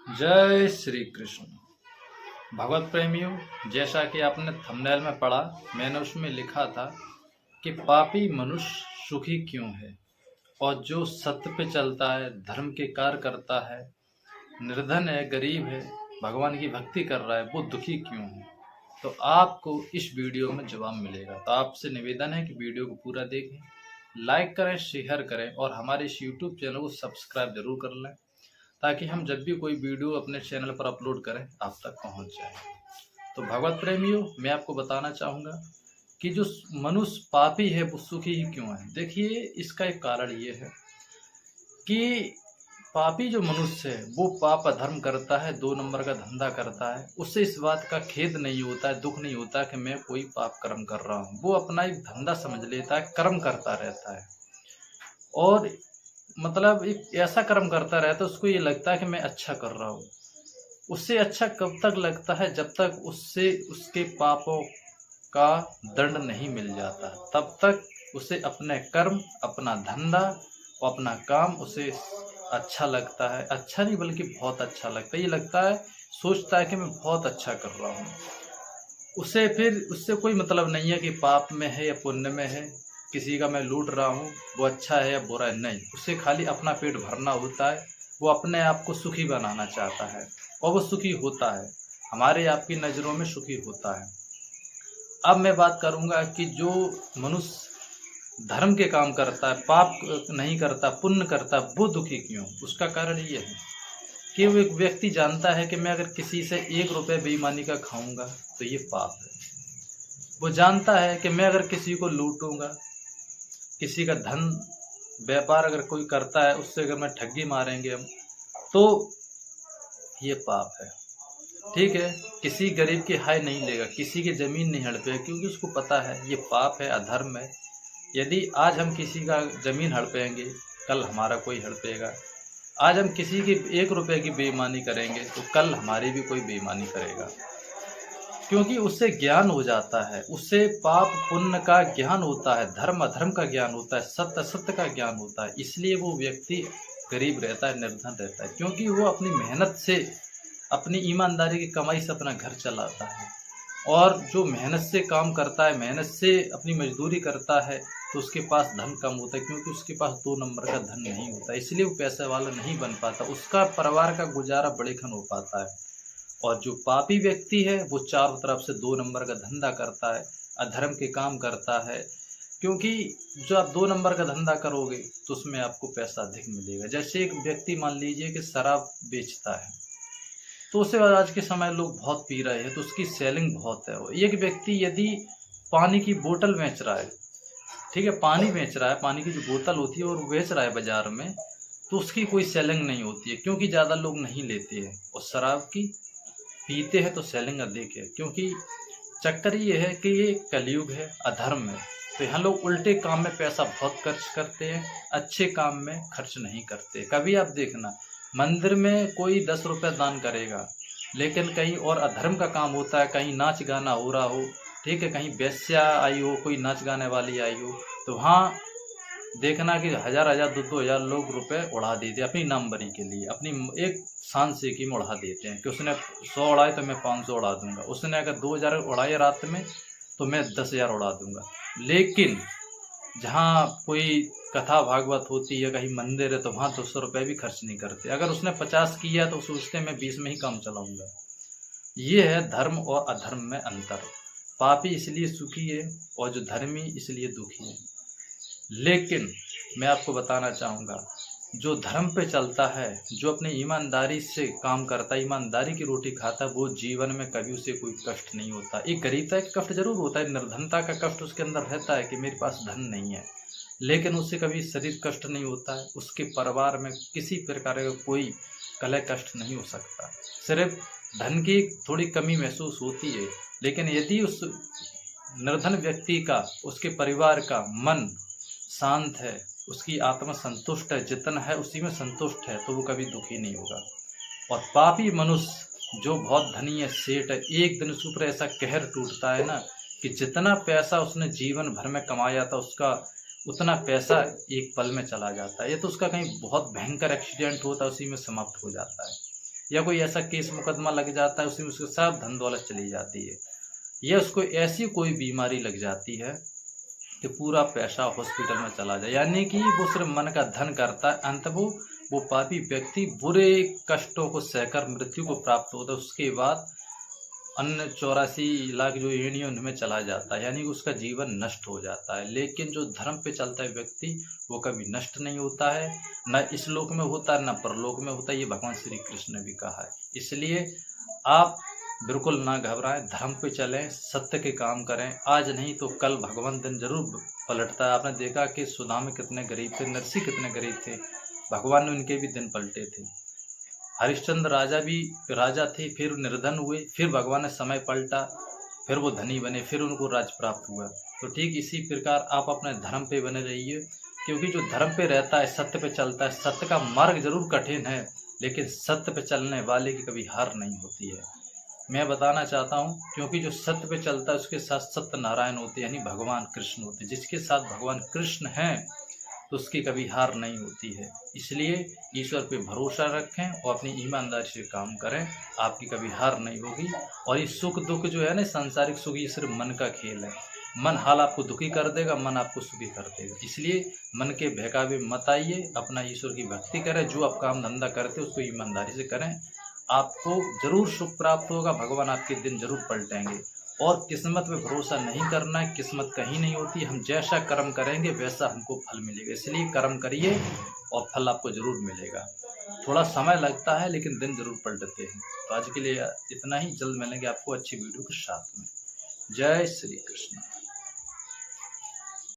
जय श्री कृष्ण। भगवत प्रेमियों, जैसा कि आपने थंबनेल में पढ़ा, मैंने उसमें लिखा था कि पापी मनुष्य सुखी क्यों है और जो सत्य पे चलता है, धर्म के कार्य करता है, निर्धन है, गरीब है, भगवान की भक्ति कर रहा है, वो दुखी क्यों है। तो आपको इस वीडियो में जवाब मिलेगा। तो आपसे निवेदन है कि वीडियो को पूरा देखें, लाइक करें, शेयर करें और हमारे इस यूट्यूब चैनल को सब्सक्राइब जरूर कर लें, ताकि हम जब भी कोई वीडियो अपने चैनल पर अपलोड करें आप तक पहुंच जाए। तो भगवत प्रेमियों, मैं आपको बताना चाहूँगा कि जो मनुष्य पापी है वो सुखी ही क्यों है। देखिए, इसका एक कारण ये है कि पापी जो मनुष्य है वो पाप अधर्म करता है, 2 नंबर का धंधा करता है। उससे इस बात का खेद नहीं होता है, दुख नहीं होता कि मैं कोई पाप कर्म कर रहा हूँ। वो अपना एक धंधा समझ लेता है, कर्म करता रहता है और मतलब एक ऐसा कर्म करता रहता है, उसको ये लगता है कि मैं अच्छा कर रहा हूँ। उससे अच्छा कब तक लगता है, जब तक उससे उसके पापों का दंड नहीं मिल जाता, तब तक उसे अपने कर्म, अपना धंधा और अपना काम उसे अच्छा लगता है। अच्छा नहीं बल्कि बहुत अच्छा लगता है। ये लगता है, सोचता है कि मैं बहुत अच्छा कर रहा हूँ। उसे फिर उससे कोई मतलब नहीं है कि पाप में है या पुण्य में है, किसी का मैं लूट रहा हूँ वो अच्छा है या बुरा है, नहीं। उसे खाली अपना पेट भरना होता है। वो अपने आप को सुखी बनाना चाहता है और वो सुखी होता है, हमारे आपकी नज़रों में सुखी होता है। अब मैं बात करूंगा कि जो मनुष्य धर्म के काम करता है, पाप नहीं करता, पुण्य करता, वो दुखी क्यों। उसका कारण ये है कि वो एक व्यक्ति जानता है कि मैं अगर किसी से 1 रुपये बेईमानी का खाऊंगा तो ये पाप है। वो जानता है कि मैं अगर किसी को लूटूंगा, किसी का धन व्यापार अगर कोई करता है उससे अगर मैं ठगी मारेंगे हम, तो ये पाप है। ठीक है, किसी गरीब की हाय नहीं लेगा, किसी की ज़मीन नहीं हड़पेगा, क्योंकि उसको पता है ये पाप है, अधर्म है। यदि आज हम किसी का ज़मीन हड़पेंगे, कल हमारा कोई हड़पेगा। आज हम किसी की 1 रुपये की बेईमानी करेंगे तो कल हमारी भी कोई बेईमानी करेगा, क्योंकि उससे ज्ञान हो जाता है, उससे पाप पुण्य का ज्ञान होता है, धर्म अधर्म का ज्ञान होता है, सत्य असत्य का ज्ञान होता है। इसलिए वो व्यक्ति गरीब रहता है, निर्धन रहता है, क्योंकि वो अपनी मेहनत से, अपनी ईमानदारी की कमाई से अपना घर चलाता है। और जो मेहनत से काम करता है, मेहनत से अपनी मजदूरी करता है, तो उसके पास धन कम होता है, क्योंकि उसके पास 2 नंबर का धन नहीं होता, इसलिए वो पैसे वाला नहीं बन पाता, उसका परिवार का गुजारा बड़े खन हो पाता है। और जो पापी व्यक्ति है वो चारों तरफ से 2 नंबर का धंधा करता है, अधर्म के काम करता है। क्योंकि जो आप 2 नंबर का धंधा करोगे तो उसमें आपको पैसा अधिक मिलेगा। जैसे एक व्यक्ति मान लीजिए कि शराब बेचता है, तो उसे आज के समय लोग बहुत पी रहे हैं तो उसकी सेलिंग बहुत है। एक व्यक्ति यदि पानी की बोतल बेच रहा है, ठीक है, पानी बेच रहा है, पानी की जो बोतल होती है और बेच रहा है बाजार में, तो उसकी कोई सेलिंग नहीं होती है, क्योंकि ज़्यादा लोग नहीं लेते हैं। और शराब की पीते हैं तो सेलिंग अधिक है, क्योंकि चक्कर ये है कि ये कलयुग है, अधर्म है। तो यहाँ लोग उल्टे काम में पैसा बहुत खर्च करते हैं, अच्छे काम में खर्च नहीं करते। कभी आप देखना, मंदिर में कोई 10 रुपये दान करेगा, लेकिन कहीं और अधर्म का काम होता है, कहीं नाच गाना हो रहा हो, ठीक है, कहीं वेश्या आई हो, कोई नाच गाने वाली आई हो, तो वहाँ देखना कि हजार हजार 2-2 हज़ार लोग रुपए उड़ा देते अपनी नामवरी के लिए, अपनी एक शान से की में उड़ा देते हैं कि उसने 100 उड़ाए तो मैं 500 उड़ा दूंगा, उसने अगर 2 हज़ार उड़ाए रात में तो मैं 10 हज़ार उड़ा दूंगा। लेकिन जहाँ कोई कथा भागवत होती है, कहीं मंदिर है, तो वहाँ 200 रुपये भी खर्च नहीं करते। अगर उसने 50 किया तो सोचते मैं 20 में ही काम चलाऊंगा। ये है धर्म और अधर्म में अंतर। पापी इसलिए सुखी है और जो धर्मी इसलिए दुखी है। लेकिन मैं आपको बताना चाहूँगा, जो धर्म पे चलता है, जो अपनी ईमानदारी से काम करता है, ईमानदारी की रोटी खाता है, वो जीवन में कभी उसे कोई कष्ट नहीं होता। एक गरीबता का कष्ट जरूर होता है, निर्धनता का कष्ट उसके अंदर रहता है कि मेरे पास धन नहीं है, लेकिन उसे कभी शरीर कष्ट नहीं होता है, उसके परिवार में किसी प्रकार का कोई कलह कष्ट नहीं हो सकता। सिर्फ धन की थोड़ी कमी महसूस होती है, लेकिन यदि उस निर्धन व्यक्ति का, उसके परिवार का मन शांत है, उसकी आत्मा संतुष्ट है, जितना है उसी में संतुष्ट है, तो वो कभी दुखी नहीं होगा। और पापी मनुष्य जो बहुत धनी है, सेठ है, एक दिन उसके ऊपर ऐसा कहर टूटता है ना कि जितना पैसा उसने जीवन भर में कमाया था उसका उतना पैसा एक पल में चला जाता है। ये तो उसका कहीं बहुत भयंकर एक्सीडेंट होता है, उसी में समाप्त हो जाता है। या कोई ऐसा केस मुकदमा लग जाता है, उसमें उसके सब धन दौलत चली जाती है, या उसको ऐसी कोई बीमारी लग जाती है कि पूरा पैसा हॉस्पिटल में चला जाए, यानी कि वो सिर्फ मन का धन करता है, अंत वो पापी व्यक्ति बुरे कष्टों को सहकर मृत्यु को प्राप्त होता है, उसके बाद अन्य 84 लाख जो योनियों में चला जाता है, यानी कि उसका जीवन नष्ट हो जाता है। लेकिन जो धर्म पे चलता है व्यक्ति, वो कभी नष्ट नहीं होता है, न इस लोक में होता है न परलोक में होता है, ये भगवान श्री कृष्ण ने भी कहा है। इसलिए आप बिल्कुल ना घबराएं, धर्म पे चलें, सत्य के काम करें, आज नहीं तो कल भगवान दिन जरूर पलटता है। आपने देखा कि सुदामा में कितने गरीब थे, नरसिंह कितने गरीब थे, भगवान ने उनके भी दिन पलटे थे। हरिश्चंद्र राजा थे, फिर निर्धन हुए, फिर भगवान ने समय पलटा, फिर वो धनी बने, फिर उनको राज्य प्राप्त हुआ। तो ठीक इसी प्रकार आप अपने धर्म पे बने रहिए, क्योंकि जो धर्म पे रहता है, सत्य पे चलता है, सत्य का मार्ग जरूर कठिन है, लेकिन सत्य पे चलने वाले की कभी हार नहीं होती है। मैं बताना चाहता हूँ, क्योंकि जो सत्य पे चलता है उसके साथ सत्य नारायण होते, यानी भगवान कृष्ण होते। जिसके साथ भगवान कृष्ण हैं तो उसकी कभी हार नहीं होती है। इसलिए ईश्वर पे भरोसा रखें और अपनी ईमानदारी से काम करें, आपकी कभी हार नहीं होगी। और ये सुख दुख जो है ना, सांसारिक सुख, ये सिर्फ मन का खेल है। मन हाल आपको दुखी कर देगा, मन आपको सुखी कर देगा। इसलिए मन के बहकावे मत आइए, अपना ईश्वर की भक्ति करें, जो आप काम धंधा करते उसको ईमानदारी से करें, आपको जरूर सुख प्राप्त होगा, भगवान आपके दिन जरूर पलटेंगे। और किस्मत पे भरोसा नहीं करना है, किस्मत कहीं नहीं होती, हम जैसा कर्म करेंगे वैसा हमको फल मिलेगा। इसलिए कर्म करिए और फल आपको जरूर मिलेगा। थोड़ा समय लगता है लेकिन दिन जरूर पलटते हैं। तो आज के लिए इतना ही, जल्द मिलेंगे आपको अच्छी वीडियो के साथ में। जय श्री कृष्ण।